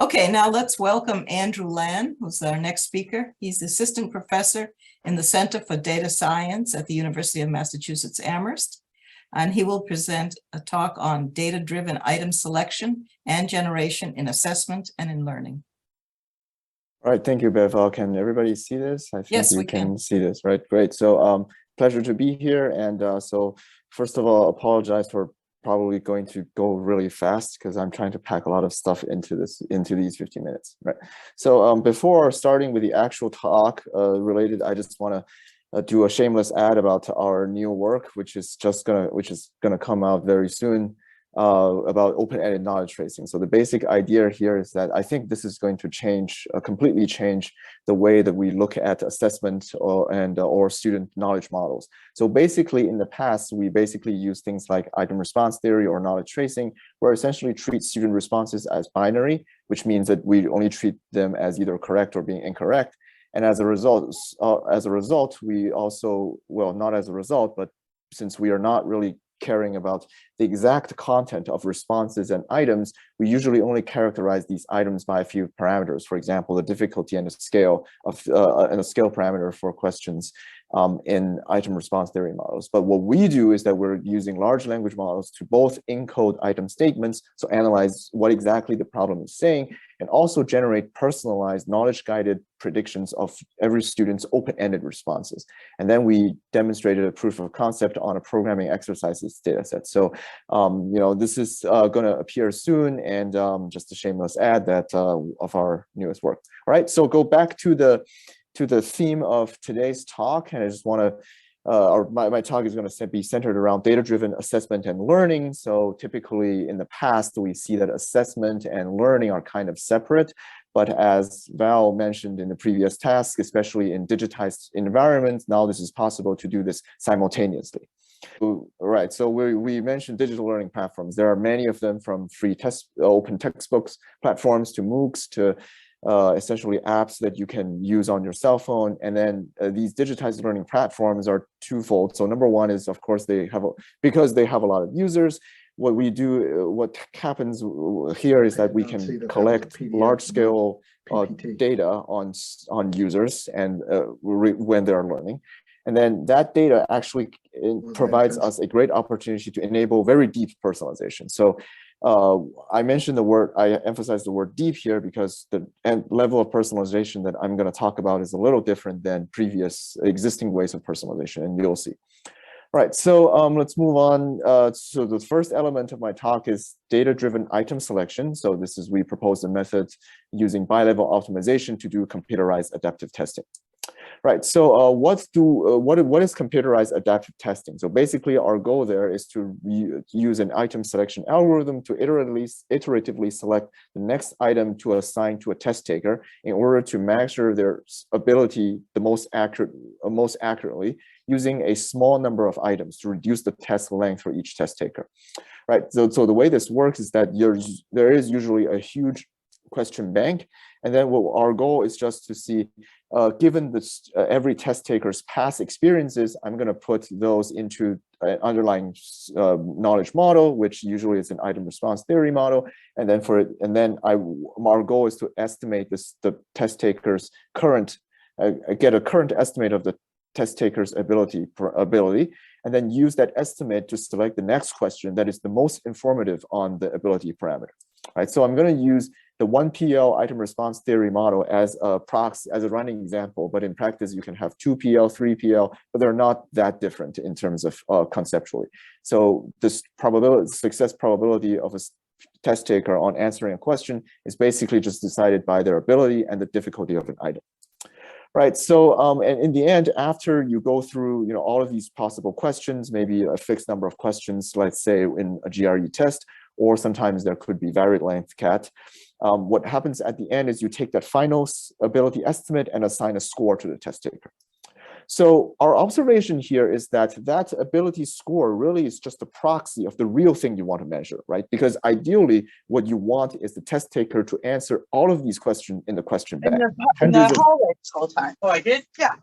Okay, now let's welcome Andrew Lan, who's our next speaker. He's assistant professor in the Center for Data Science at the University of Massachusetts Amherst, and he will present a talk on data-driven item selection and generation in assessment and in learning. All right, thank you, Bev. Can everybody see this? I think yes, you we can see this, right? Great. So pleasure to be here. And so first of all, apologize for probably going to go really fast because I'm trying to pack a lot of stuff into these 15 minutes, right? So before starting with the actual talk related, I just want to do a shameless ad about our new work, which is gonna come out very soon. About open-ended knowledge tracing. So the basic idea here is that I think this is going to completely change the way that we look at assessment or student knowledge models. So basically in the past, we basically use things like item response theory or knowledge tracing, where essentially treat student responses as binary, which means that we only treat them as either correct or being incorrect. And as a result, we also, well, not as a result, but since we are not really caring about the exact content of responses and items, we usually only characterize these items by a few parameters. For example, the difficulty and the scale parameter for questions in item response theory models. But what we do is that we're using large language models to both encode item statements, so analyze what exactly the problem is saying, and also generate personalized knowledge-guided predictions of every student's open-ended responses. And then we demonstrated a proof of concept on a programming exercises data set. So, this is going to appear soon, and just a shameless ad that of our newest work. All right, so go back to the theme of today's talk, and I just want to my talk is going to be centered around data-driven assessment and learning. So typically in the past, we see that assessment and learning are kind of separate. But as Val mentioned in the previous task, especially in digitized environments, now this is possible to do this simultaneously. All right, so we mentioned digital learning platforms. There are many of them, from free open textbooks platforms to MOOCs to essentially apps that you can use on your cell phone. And then these digitized learning platforms are twofold. So number one is, of course, because they have a lot of users. What happens here is that we can collect large-scale data on users and when they're learning. And then that data actually provides us a great opportunity to enable very deep personalization. So I emphasize the word deep here because the level of personalization that I'm going to talk about is a little different than previous existing ways of personalization, and you'll see. All right, so let's move on. So the first element of my talk is data-driven item selection. So we propose a method using bi-level optimization to do computerized adaptive testing. Right, so what is computerized adaptive testing? So basically our goal there is to use an item selection algorithm to iteratively select the next item to assign to a test taker in order to measure their ability most accurately using a small number of items to reduce the test length for each test taker. Right, so the way this works is that there is usually a huge question bank, and then what our goal is just to see, given this every test taker's past experiences, I'm going to put those into an underlying knowledge model, which usually is an item response theory model, and then our goal is to estimate the test taker's get a current estimate of the test taker's ability, and then use that estimate to select the next question that is the most informative on the ability parameter. Right, so I'm going to use the 1PL item response theory model as a proxy, as a running example, but in practice you can have 2PL, 3PL, but they're not that different in terms of conceptually. So this success probability of a test taker on answering a question is basically just decided by their ability and the difficulty of an item. Right, so and in the end, after you go through all of these possible questions, maybe a fixed number of questions, let's say in a GRE test, or sometimes there could be varied length CAT. What happens at the end is you take that final ability estimate and assign a score to the test taker. So our observation here is that ability score really is just a proxy of the real thing you want to measure, right? Because ideally, what you want is the test taker to answer all of these questions in the question bank. In the hallway this whole time. Oh, I did? Yeah.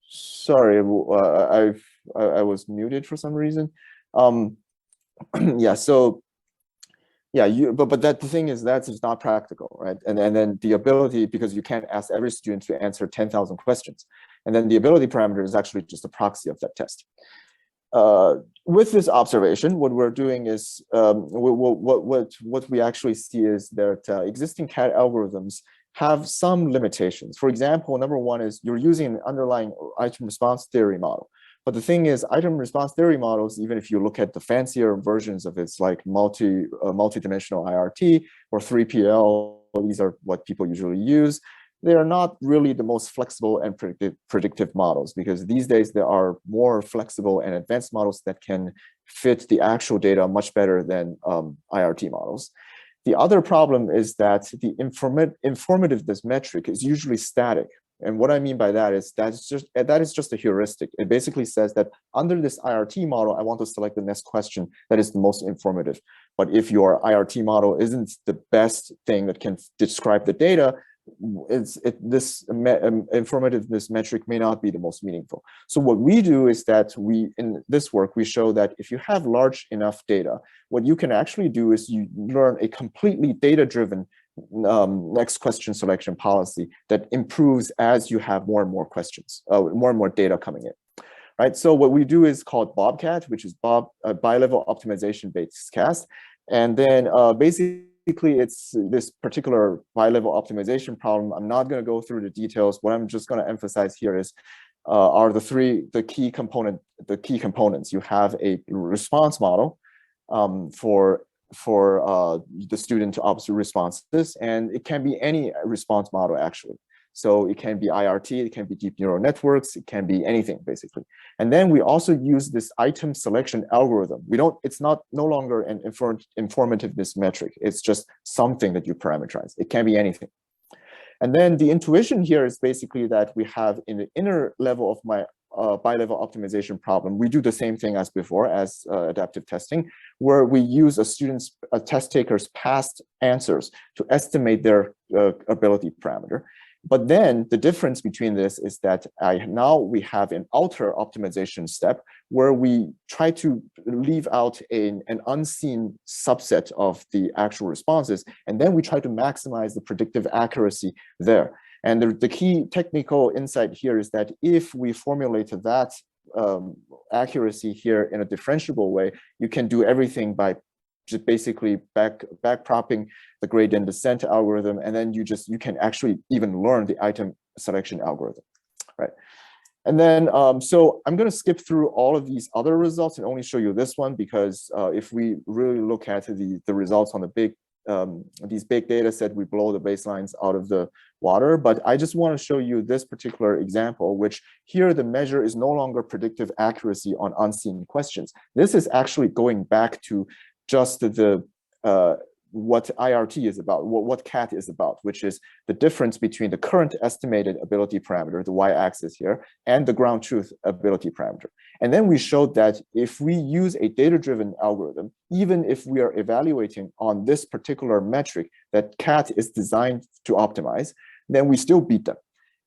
Sorry, I was muted for some reason. Yeah, so yeah, but that the thing is that's just not practical, right? And then the ability, because you can't ask every student to answer 10,000 questions, and then the ability parameter is actually just a proxy of that test. With this observation, what we're doing is what we actually see is that existing CAT algorithms have some limitations. For example, number one is you're using an underlying item response theory model. But the thing is, item response theory models, even if you look at the fancier versions of it's like multi-dimensional IRT or 3PL, these are what people usually use. They are not really the most flexible and predictive models, because these days there are more flexible and advanced models that can fit the actual data much better than IRT models. The other problem is that the informativeness metric is usually static. And what I mean by that is that is just a heuristic. It basically says that under this IRT model, I want to select the next question that is the most informative. But if your IRT model isn't the best thing that can describe the data, this informativeness metric may not be the most meaningful. So what we do is that in this work, we show that if you have large enough data, what you can actually do is you learn a completely data-driven next question selection policy that improves as you have more and more questions, more and more data coming in. Right. So what we do is called Bobcat, which is bi-level optimization based cast. And then basically it's this particular bi-level optimization problem. I'm not going to go through the details. What I'm just going to emphasize here is are the key components. You have a response model for the student to observe responses, and it can be any response model actually. So it can be IRT, it can be deep neural networks, it can be anything basically. And then we also use this item selection algorithm. It's no longer an informativeness metric. It's just something that you parameterize. It can be anything. And then the intuition here is basically that we have in the inner level of my bi-level optimization problem, we do the same thing as before as adaptive testing, where we use a test taker's past answers to estimate their ability parameter. But then the difference between this is that now we have an outer optimization step where we try to leave out an unseen subset of the actual responses, and then we try to maximize the predictive accuracy there. And the key technical insight here is that if we formulate that accuracy here in a differentiable way, you can do everything by just basically backpropping the gradient descent algorithm, and then you can actually even learn the item selection algorithm, right? And then, so I'm going to skip through all of these other results and only show you this one, because if we really look at the results on these big data set, we blow the baselines out of the water. But I just want to show you this particular example, which here the measure is no longer predictive accuracy on unseen questions. This is actually going back to just what IRT is about, what CAT is about, which is the difference between the current estimated ability parameter, the y-axis here, and the ground truth ability parameter. And then we showed that if we use a data-driven algorithm, even if we are evaluating on this particular metric that CAT is designed to optimize, then we still beat them.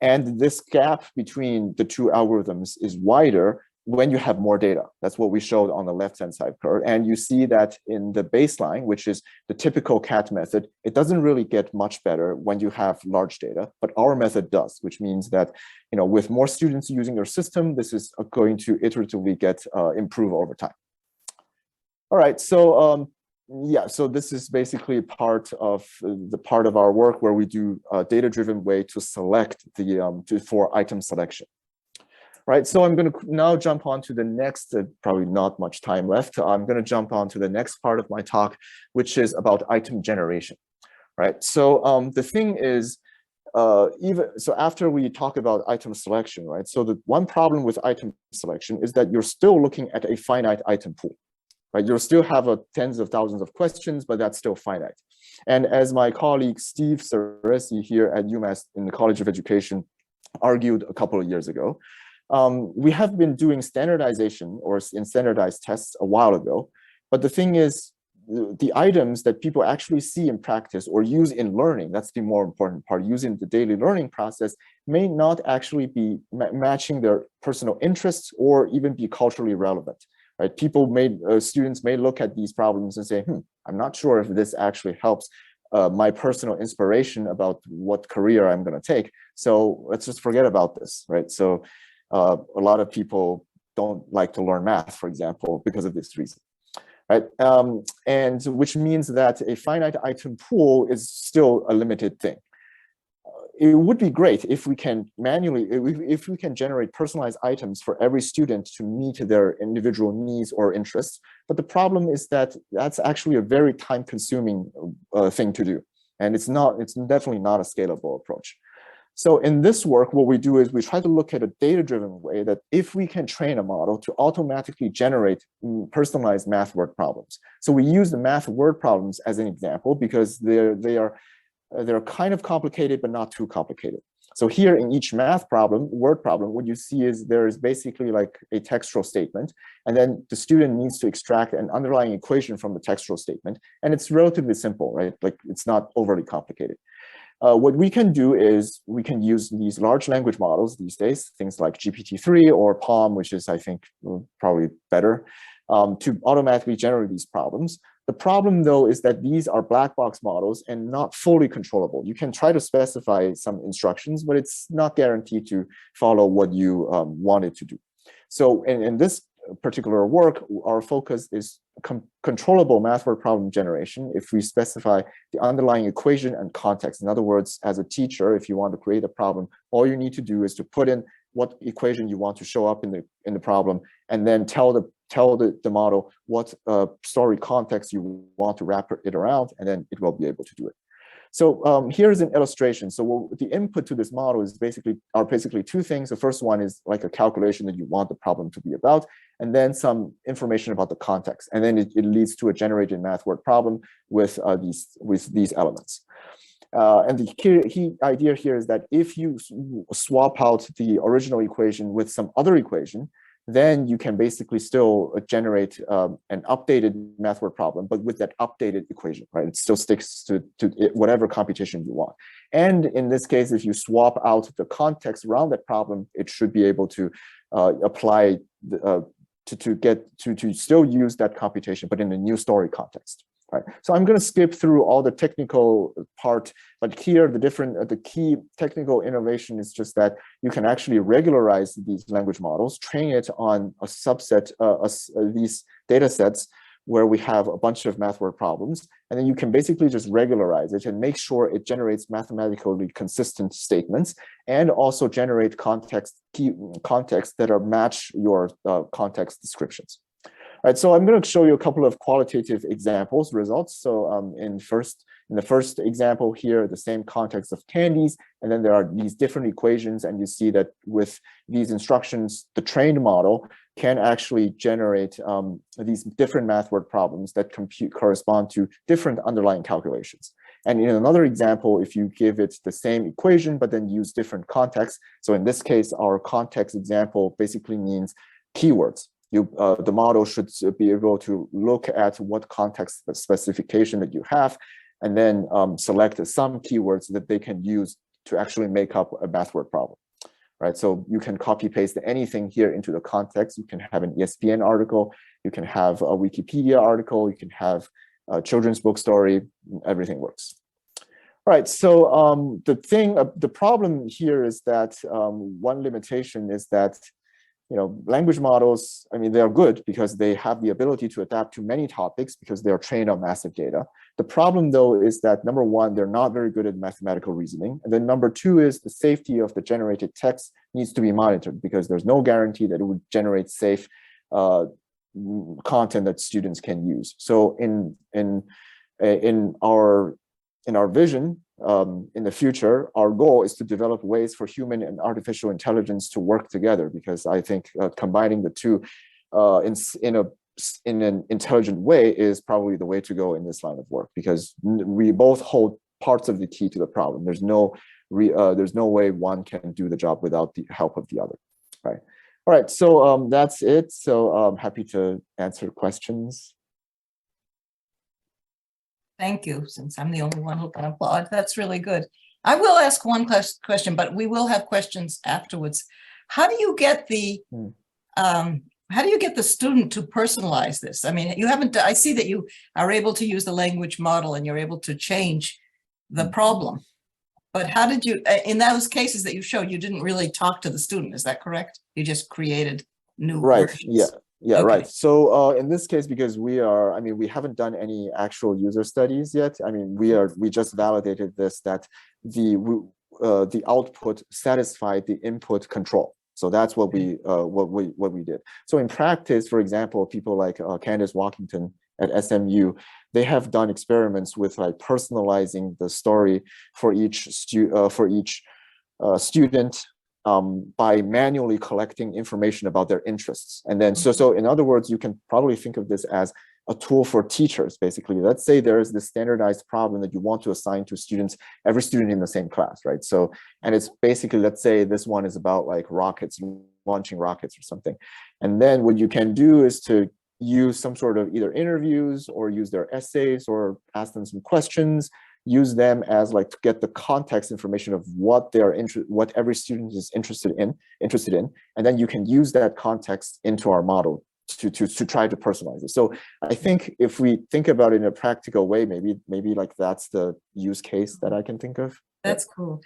And this gap between the two algorithms is wider when you have more data. That's what we showed on the left-hand side curve. And you see that in the baseline, which is the typical CAT method, it doesn't really get much better when you have large data, but our method does, which means that, with more students using your system, this is going to iteratively get improve over time. All right, so yeah, so this is basically part of our work where we do a data-driven way to select for item selection. Right, so I'm going to now jump on to the next, probably not much time left. I'm going to jump on to the next part of my talk, which is about item generation. Right, so the thing is, so after we talk about item selection, right, so the one problem with item selection is that you're still looking at a finite item pool. Right, you'll still have tens of thousands of questions, but that's still finite. And as my colleague Steve Saresi here at UMass in the College of Education argued a couple of years ago, we have been doing standardization or in standardized tests a while ago, but the thing is, the items that people actually see in practice or use in learning, that's the more important part, using the daily learning process, may not actually be matching their personal interests or even be culturally relevant. right? Students may look at these problems and say, I'm not sure if this actually helps my personal inspiration about what career I'm going to take. So let's just forget about this, right? So a lot of people don't like to learn math, for example, because of this reason, right? And which means that a finite item pool is still a limited thing. It would be great if we can if we can generate personalized items for every student to meet their individual needs or interests. But the problem is that that's actually a very time-consuming thing to do. And it's definitely not a scalable approach. So in this work, what we do is we try to look at a data-driven way that if we can train a model to automatically generate personalized math word problems. So we use the math word problems as an example because they're kind of complicated, but not too complicated. So here in each word problem, what you see is there is basically like a textual statement, and then the student needs to extract an underlying equation from the textual statement. And it's relatively simple, right? Like it's not overly complicated. What we can do is we can use these large language models these days, things like GPT-3 or PaLM, which is, I think, probably better, to automatically generate these problems. The problem, though, is that these are black box models and not fully controllable. You can try to specify some instructions, but it's not guaranteed to follow what you want it to do. So in this particular work, our focus is controllable math word problem generation if we specify the underlying equation and context. In other words, as a teacher, if you want to create a problem, all you need to do is to put in what equation you want to show up in the problem, and then tell the model what story context you want to wrap it around, and then it will be able to do it. So here's an illustration. So the input to this model is basically two things. The first one is like a calculation that you want the problem to be about, and then some information about the context. And then it leads to a generated math word problem with these elements. And the key idea here is that if you swap out the original equation with some other equation, then you can basically still generate an updated math word problem, but with that updated equation, right? It still sticks to whatever computation you want. And in this case, if you swap out the context around that problem, it should be able to apply to still use that computation, but in a new story context. Right. So I'm going to skip through all the technical part, but here the key technical innovation is just that you can actually regularize these language models, train it on a subset these data sets where we have a bunch of math word problems, and then you can basically just regularize it and make sure it generates mathematically consistent statements, and also generate key context that match your context descriptions. All right, so I'm going to show you a couple of qualitative results. So in the first example here, the same context of candies, and then there are these different equations, and you see that with these instructions, the trained model can actually generate these different math word problems that correspond to different underlying calculations. And in another example, if you give it the same equation, but then use different context, so in this case, our context example basically means keywords. The model should be able to look at what context specification that you have, and then select some keywords that they can use to actually make up a math word problem, right? So you can copy paste anything here into the context. You can have an ESPN article, you can have a Wikipedia article, you can have a children's book story, everything works. All right, so the problem here is that one limitation is that language models, I mean, they're good because they have the ability to adapt to many topics because they're trained on massive data. The problem, though, is that number one, they're not very good at mathematical reasoning. And then number two is the safety of the generated text needs to be monitored because there's no guarantee that it would generate safe content that students can use. So in our vision, in the future, our goal is to develop ways for human and artificial intelligence to work together, because I think combining the two in an intelligent way is probably the way to go in this line of work, because we both hold parts of the key to the problem. There's no way one can do the job without the help of the other, right? All right, so that's it. So I'm happy to answer questions. Thank you, since I'm the only one who can applaud. That's really good. I will ask one question, but we will have questions afterwards. How do you get the how do you get the student to personalize this? I mean, you haven't, I see that you are able to use the language model and you're able to change the problem. But how did you, in those cases that you showed, you didn't really talk to the student, is that correct? You just created new Right, versions. yeah, Okay. right. So in this case, because we are, I mean, we haven't done any actual user studies yet. I mean, we just validated this, that the output satisfied the input control. So that's what we did. So in practice, for example, people like Candace Walkington at SMU, they have done experiments with like personalizing the story for each student by manually collecting information about their interests. And then, so in other words, you can probably think of this as a tool for teachers, basically. Let's say there is this standardized problem that you want to assign to students, every student in the same class, right? So, and it's basically, let's say this one is about like rockets, launching rockets or something. And then what you can do is to use some sort of either interviews or use their essays or ask them some questions, use them as like to get the context information of what what every student is interested in, and then you can use that context into our model to try to personalize it. So I think if we think about it in a practical way, maybe like that's the use case that I can think of. That's cool.